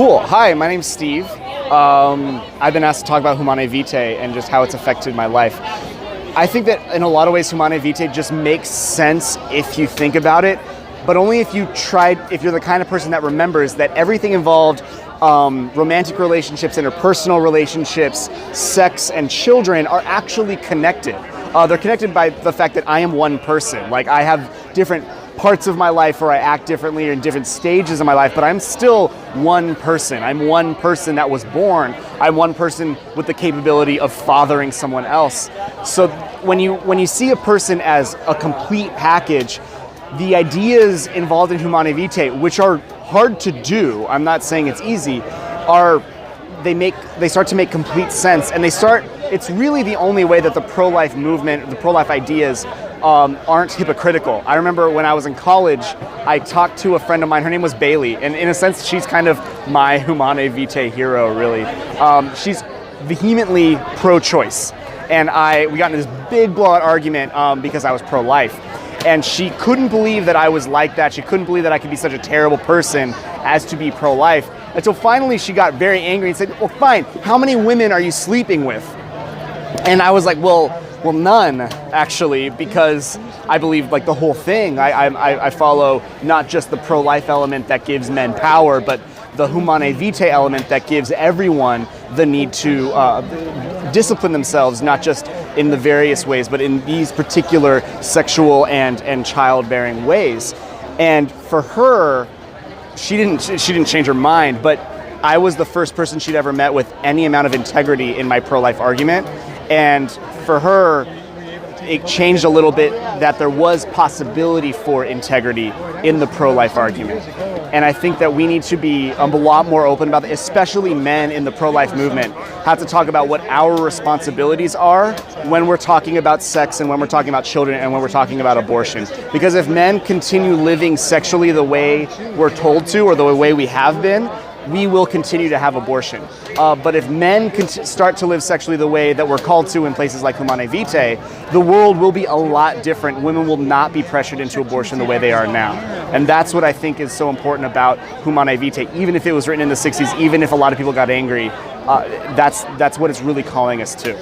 Cool. Hi, my name's Steve. I've been asked to talk about Humanae Vitae and just how it's affected my life. I think that in a lot of ways Humanae Vitae just makes sense if you think about it, but only if you're the kind of person that remembers that everything involved romantic relationships, interpersonal relationships, sex, and children are actually connected. They're connected by the fact that I am one person. Like, I have different parts of my life where I act differently or in different stages of my life, but I'm still one person. I'm one person that was born. I'm one person with the capability of fathering someone else. So when you see a person as a complete package, the ideas involved in Humanae Vitae, which are hard to do, I'm not saying it's easy, they start to make complete sense, and it's really the only way that the pro-life movement, the pro-life ideas aren't hypocritical. I remember when I was in college, I talked to a friend of mine, her name was Bailey, and in a sense she's kind of my Humanae Vitae hero, really. She's vehemently pro-choice, and we got into this big blowout argument because I was pro-life. And she couldn't believe that I was like that. She couldn't believe that I could be such a terrible person as to be pro-life. Until finally she got very angry and said, well, fine, how many women are you sleeping with? And I was like, well, none, actually, because I believe like the whole thing. I follow not just the pro-life element that gives men power, but the Humanae Vitae element that gives everyone the need to discipline themselves, not just in the various ways, but in these particular sexual and childbearing ways. And for her, she didn't change her mind, but I was the first person she'd ever met with any amount of integrity in my pro-life argument. And for her, it changed a little bit that there was possibility for integrity in the pro-life argument. And I think that we need to be a lot more open about that, especially men in the pro-life movement have to talk about what our responsibilities are when we're talking about sex and when we're talking about children and when we're talking about abortion. Because if men continue living sexually the way we're told to or the way we have been, we will continue to have abortion. But if men start to live sexually the way that we're called to in places like Humanae Vitae, the world will be a lot different. Women will not be pressured into abortion the way they are now. And that's what I think is so important about Humanae Vitae. Even if it was written in the 60s, even if a lot of people got angry, that's what it's really calling us to.